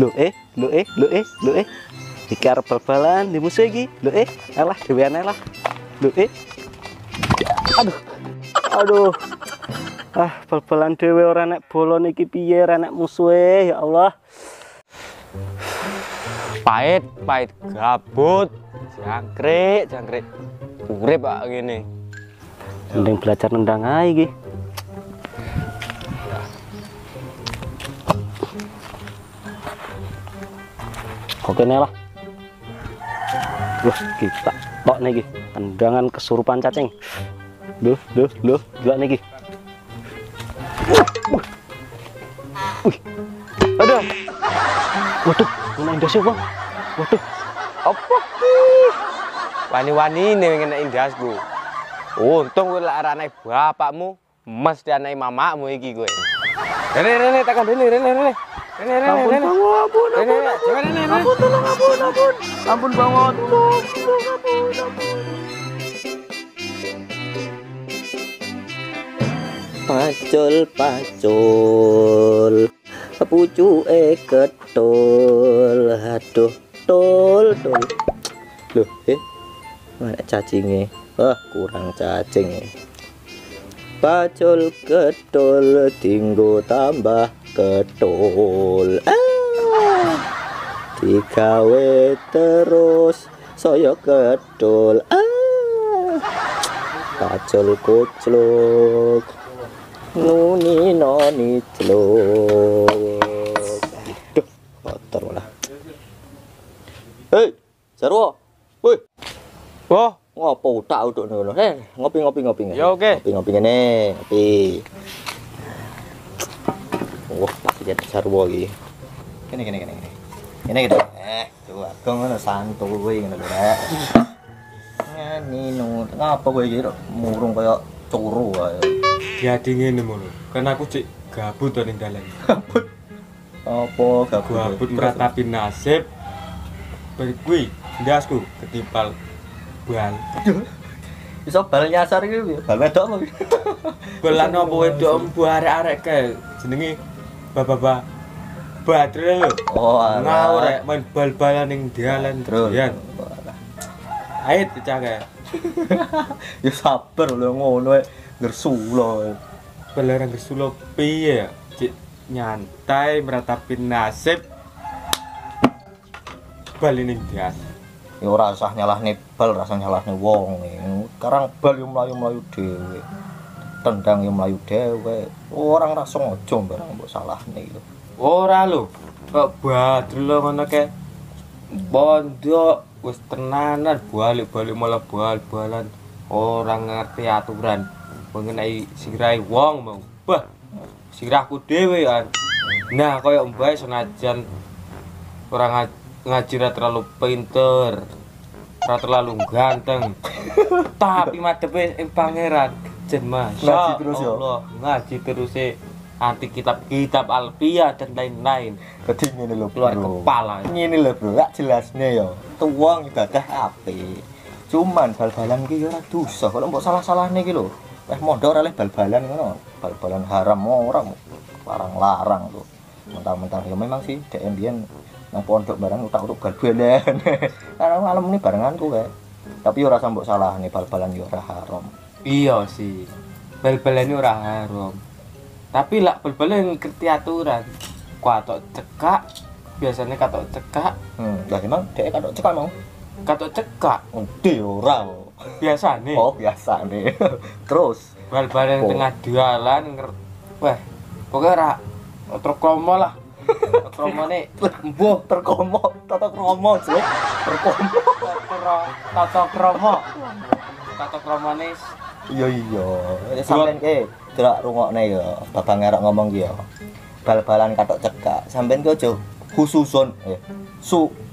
Lho iki arep bal-balan di musuh iki. Alah dhewean ae lah. Aduh. Bal-balan dhewe ora nek bolon iki piye ora nek musuhe ya Allah. Pahit gabut. Jangkrik. Urip kok ngene. Mending belajar nendang ae iki. Oke nih lah. Kita tok nih tendangan kesurupan cacing. Loh, gila nih. Aduh. Waduh, kena indas ya, Bang. Waduh. Apa ki? Wani-wani ini ngene indasku. Untung kowe lek arane bapakmu, mesti anake mamamu iki kowe. Rene tekan rene. Ampun, bangun. Pacul, pucuke ketul, aduh, tol. Loh, mana cacinge? Kurang cacing. Pacul ketul, tinggo tambah ketul. Digawe terus saya ketul. Pacul kucluk, nuni noni celuk. Aduh, kotor lah. Hei, Jarwo. Woi. Wah, ngopo tak uduk ngono. Ngopi. Ya oke. Ngopi ngene, ngopi. Wah, tak jadi Jarwo iki. Kene. Coba kok ngono santuy ngono lho, Rek. Nino, ngapa kowe iki murung kaya curu wae. jadi ngene mono. Kan aku cek gabut ning dalan. Gabut. Apa Gabut meratapi nasib. Bari kuwi ndasku ketipal bal. Iso bal nyasar iki bal wedok apa? Belan apa wedok mbu arek-arek kae jenenge Baba Badre lho. Oh, ngawur rek main bal-balan ning dalan terus. Ayo pecah kae. Ya sabar lho ngono ae ngersulo. Belerang ngersulo piye ya? Cik nyantai meratapi nasib. Bal ning dias. Ya ora usah nyalahne bal, ora usah nyalahne wong. Sekarang bal yo mlayu-mlayu dhewe. Tendang yo mlayu dhewe. Orang ra sengaja barang mbok salahne iki lho. Ora lho. Kok Badru lho ngono kae. Pondok wis tenanan balik-balik malah bal-balan. Orang ngerti aturan. Mengenai sirahe wong mau. Bah, sirahku dhewe kan. Nah, kaya mbae senajan ora ngaji ra terlalu pinter, ora terlalu ganteng. Tapi madepe ing pangeran jen Mas. Ngaji terus ya. Allah, ngaji terus anti kitab alfiah dan lain-lain. Dadi ngene lho, Keluar kepala. Ngene lho, Bro, lak jelasne ya. Tuwong ibadah apik. Cuman bal-balan ki ora dosa. Kalau mbok salah-salahne ki lho. Wes mondok ora oleh bal-balan ngono. Bal-balan haram ora larang-larang lho. Mentang-mentang ya memang sih dek mbiyen nang pondok barang utak-utuk bal-balan. Karena malam ini barenganku kae. Tapi ora mbok salahne bal-balan ya ora haram. Iya sih. Bal-balan ora haram. Tapi lak bal-balan ngerti aturan. Katok cekak, biasanya katok cekak. Lah emang dek katok cekak mau. Katok cekak. Udah ora. Biasane. Oh, biasane. Terus bal-balan tengah dalan wah, pokoknya ora terkomo lah. Terkomone mbuh terkomo, tata kromo, Cuk. Terkomo. Tata kromo. Tata kromone Iya. Sampeyan delok rungokne ya, Babang ngerok ngomong ki ya. Bal-balan katok cekak, sampeyan ki aja khususon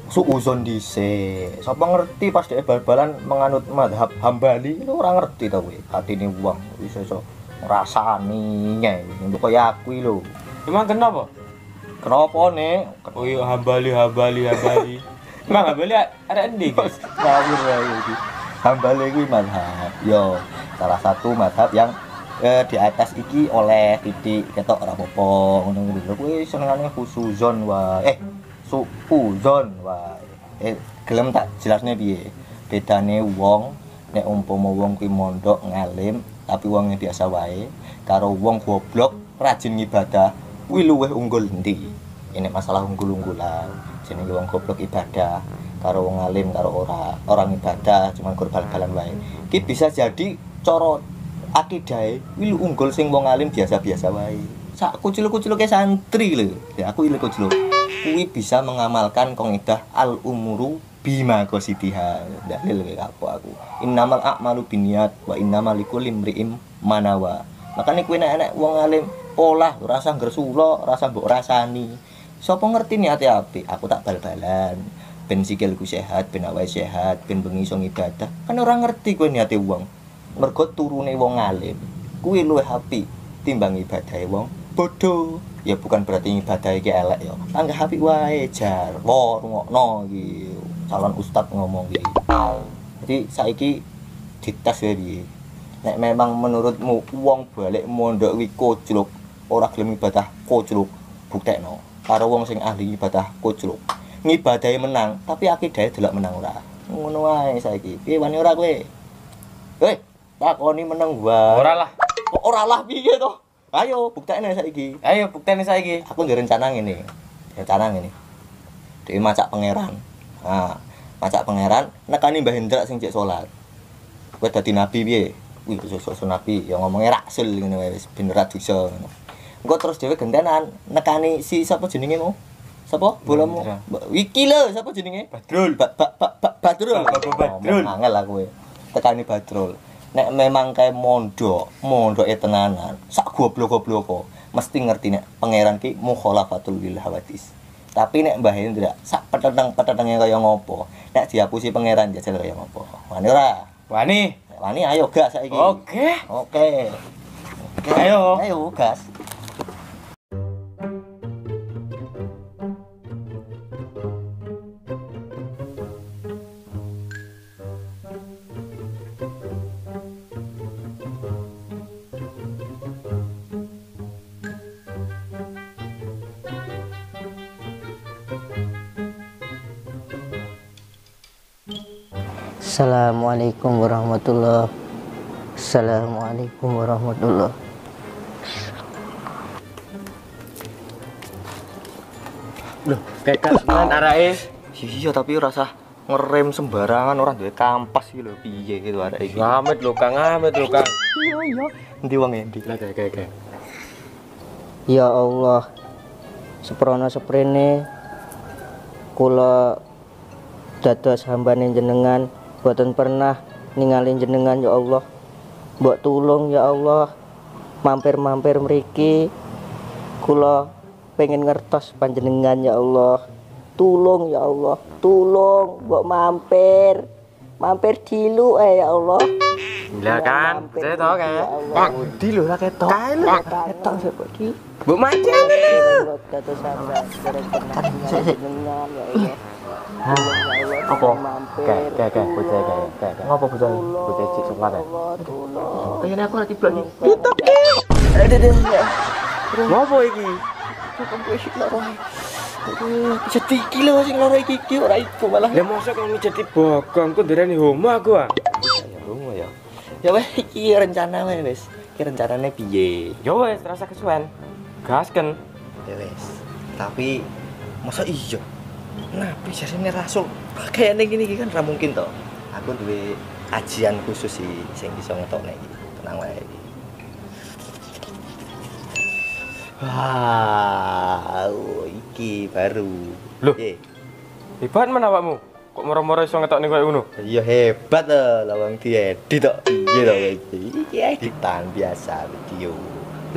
suuzon dhisik. Sapa ngerti pas dhek bal-balan menganut mazhab Hambali lu ora ngerti to kowe. Atine wong iso ngrasani nge. Nduk kaya aku lho. emang kenapa? Kenapa nih? Oh iya Hambali. Emang Hambali ada endi guys? Ngawur wae iki. Hambali kuwi mazhab. Yo, salah satu mazhab yang di atas iki oleh titik ketok ora apa-apa ngono lho. Kuwi senengane khusuzon wae. Suuzon wae. Gelem tak jelasne piye? Bedane wong nek umpama wong kuwi mondok ngalim tapi wonge biasa wae karo wong goblok rajin ngibadah kuwi luwih unggul endi? Ini masalah unggul-unggulan. Jenenge wong goblok ibadah karo wong alim karo orang ibadah cuman gur bal-balan wae. Ki bisa jadi cara akidahe kuwi unggul sing wong alim biasa-biasa wae. Sak kucil-kuciluke santri lho. Ya aku ilmu kucil. Kuwi bisa mengamalkan kaidah al umuru bima qasitiha. Dalil kayak apa aku. Innamal a'malu binniyat wa innamal likulli imri'in manawa. Makane kuwi nek wong alim olah rasa ngresula, rasa mbok rasani. Sapa ngerti niate apik, aku tak bal-balan. Ben sikilku sehat, ben awake sehat, ben bengi iso ibadah. Kan ora ngerti kowe niate wong. Mergo turune wong alim kuwi luwih apik timbang ibadahe wong bodoh. Ya bukan berarti ibadahe ki elek ya. Anggap apik wae jar. Wo rungokno iki calon ustad ngomong iki. Jadi saiki dites wae piye. Nek memang menurutmu wong balik mondok kuwi kocluk, ora gelem ibadah kocluk, buktekno. Karo wong sing ahli ibadah kocluk. Ngibadahe menang, tapi akidahe delok menang ora. Ngono wae saiki. Piye wani ora kowe? Hei, takoni meneng wae. Ora lah. Kok ora lah piye to? Ayo buktekne saiki. Ayo bukteni saiki. Aku ndek rencana ngene. Rencana ngene. Dhewe macak pangeran. Nah, macak pangeran nekani Mbah Hendrak sing cek salat. Kowe dadi nabi piye? Wih, sosok nabi ya ngomongnya rasul ngene wae wis ben ra dosa ngono. Engko terus dhewe gentenan nekani si sapa jenenge mu? Sapa? Bolamu. Iki lho, sapa jenenge? Badrul. Badrul. Badrul. Angel lah kowe. Tekani Badrul. Nek memang kae mondoke tenanan, sak goblok-goblok mesti ngerti nek pangeran ki mukhalafatul lil hawadis. Tapi nek Mbah Hendra sak peteng-petenge kaya ngopo, nek dihapusi pangeran jajal kaya ngopo. Wani ora? Wani. Nek wani ayo gas saiki. Oke. Oke. Ayo. Ayo gas. Assalamualaikum warahmatullahi. Assalamualaikum warahmatullahi. Loh, kayak kan arake. Iya tapi rasa ngerem sembarangan orang duwe kampas iki lho piye gitu arek iki. Amit lho Kang, amit lho Kang. Iya. Endi wong endi? Lah kayak. Ya Allah, seprono seprene kula dados hambane jenengan, boten pernah ninggalin jenengan ya Allah. Mbok tulung ya Allah. Mampir-mampir mriki kula pengen ngertos panjenengan ya Allah. Tulung ya Allah, tulung mbok mampir. Mampir dilu ya Allah. Lah kan, saya tau kan. Pak, di lho ra ketok. Kae lho. Ketok sapa iki? Mbok mancing lho. Dados sampean jenengan ya Allah. Apa? Kayak bocah kayak. Ngopo bocah? Bocah cik coklat ya. Kayane aku ora tiba nih. Ngopo iki? Jadi iki lho sing loro iki ora iku malah. Lah mosok kok mijeti bogong ku ndereni homo aku ah. Ya rungu ya. Ya weh iki rencana wis. Iki rencanane piye? Ya wis rasa kesuwen. Gasken. Ya wis. Tapi masa iya? Nabi jasine rasul. Kayane gini kan ora mungkin to. Aku duwe kajian khusus sih sing bisa ngetokne iki. Tenang wae iki. Wow, iki baru. Loh? Piye? Hebat men awakmu. Kok moro-moro iso ngetokne koyo ngono? Iya hebat to, lawang diedit tok. Iya to iki. Iki editan biasa video.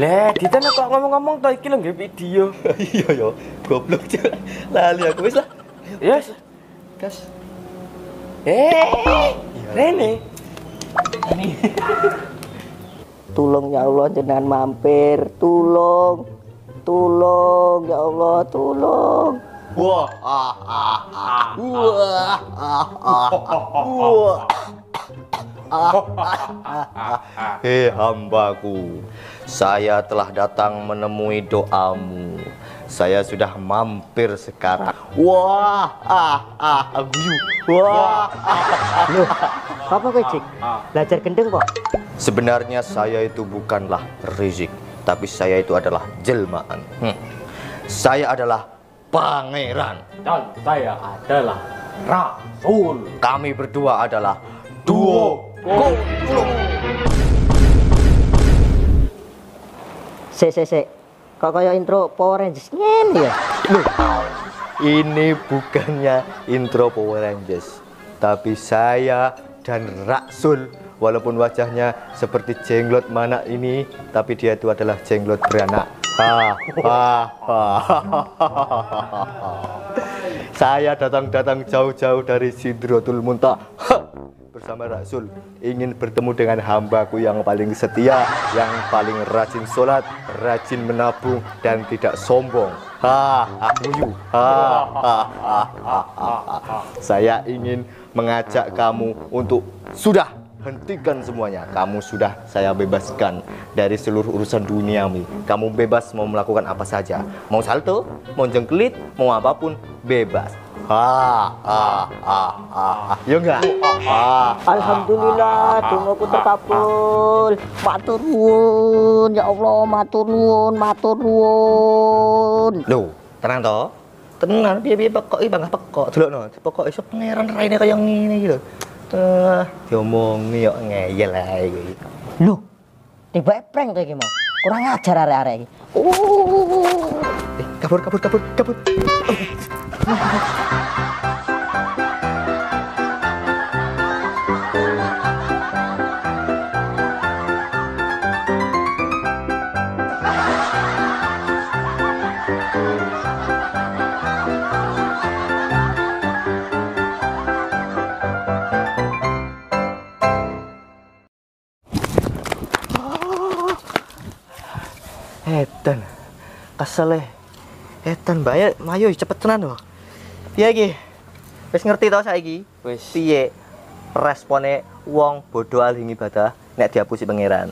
Lah, Ditan kok ngomong-ngomong to iki lho nggih video. Iya yo, goblok cek. Lali aku wis lah. Yes. Gas. Rene. Ini. Tulung ya Allah jenengan mampir, tulung ya Allah, tulung. Wah. Wah. Hei hambaku, saya telah datang menemui doamu. Saya sudah mampir sekarang. Wah, guyu. Wah. Loh, apa kowe, Cik? Belajar gendeng kok? Sebenarnya saya itu bukanlah Rizik, tapi saya itu adalah jelmaan. Saya adalah pangeran. Dan saya adalah Rasul. Kami berdua adalah duo Gulung. Sik. Kok kayak intro Power Rangers ngene ya? Loh, ini bukannya intro Power Rangers, tapi saya dan Rasul, walaupun wajahnya seperti jenglot mana ini, tapi dia itu adalah jenglot beranak. Saya datang jauh-jauh dari Sidratul Muntaha bersama Rasul, ingin bertemu dengan hambaku yang paling setia, yang paling rajin sholat, rajin menabung, dan tidak sombong. Saya ingin mengajak kamu untuk sudah hentikan semuanya. Kamu sudah saya bebaskan dari seluruh urusan duniawi. Kamu bebas mau melakukan apa saja, mau salto, mau jengkelit, mau apapun, bebas. Ya enggak? Alhamdulillah, dongaku terkabul. Matur nuwun, ya Allah, matur nuwun. Loh, tenang toh? Tenang, piye-piye pekok iki bangah pekok. Delokno, pekok iso pangeran raine kaya ngene iki lho. Diomongi kok ngeyel ae iki. Loh, tiba prank to iki mau. Kurang ajar arek-arek iki. Kabur. Edan, kesel Edan bae, mayo cepet tenan lho. Piye iki? Wis ngerti to saiki? Wis. Piye respone wong bodoh ahli ibadah nek dihapusi pangeran?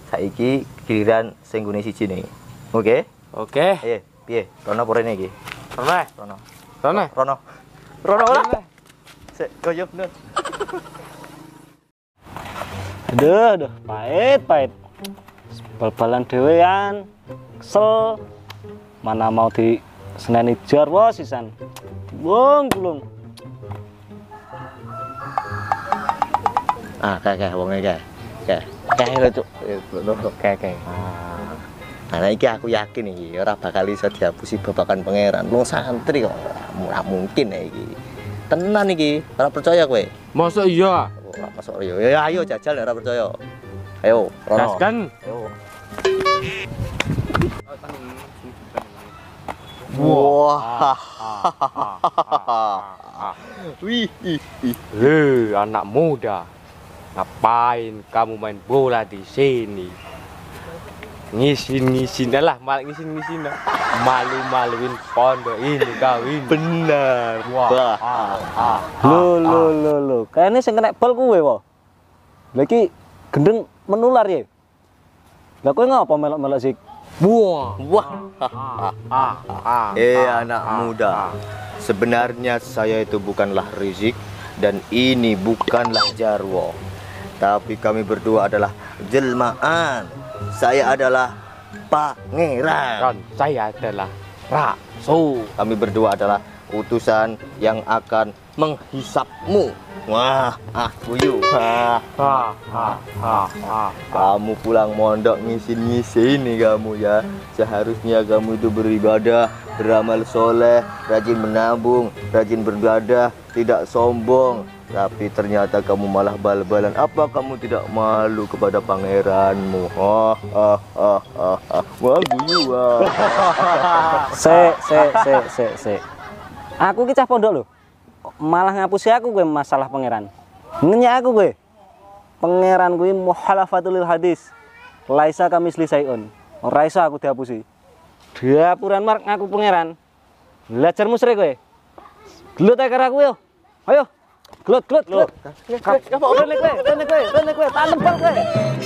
Saiki giliran sing nggone siji nih. Oke? Oke. Ayo, piye? Rono apa rene iki? Rono. Rono ora? Sik, koyo bener. Aduh, pahit. Bal-balan dhewean, kesel. Mana mau di seneni jarwo sisan. Wong gulung. Kayak wonge kayak. Kayak lho, Cuk. Kayak. Nah, iki aku yakin iki ora bakal iso dihapusi babakan pangeran. Wong santri kok ora mungkin iki. Tenan iki, ora percaya kowe? Masa iya? Ora masuk yo. Ya ayo jajal ora percaya. Ayo, Rono. Gaskan. Ayo. Wah. Wih. Anak muda. Ngapain kamu main bola di sini? Ngisin lah, malah ngisin lah. Malu-maluin pondok ini kau ini. Bener. Wah. Lo. Kayaknya sing kena bal kuwe wae. Lagi gendeng menular ya. Lah kowe ngapa melok-melok sik? Wah. Anak muda. Sebenarnya saya itu bukanlah Rizik dan ini bukanlah Jarwo. Tapi kami berdua adalah jelmaan. Saya adalah pangeran. Dan saya adalah Rasul. Kami berdua adalah utusan yang akan menghisapmu. Wah, guyu. Kamu pulang mondok ngisin nih kamu ya. Seharusnya kamu itu beribadah, beramal soleh, rajin menabung, rajin beribadah, tidak sombong. Tapi ternyata kamu malah bal-balan. Apa kamu tidak malu kepada pangeranmu? Wah, guyu. Se. Aku ki cah pondok lho. Malah ngapusi aku gue masalah pangeran. Ngenyak aku gue. Pangeran gue muhalafatul hadis. Laisa kamisli sayun. Ora iso aku dihapusi. Diapuran mark ngaku pangeran. Belajar musrik gue. Gelut ae karo aku yo. Ayo. Glut. Rene kowe, tak tebal kowe.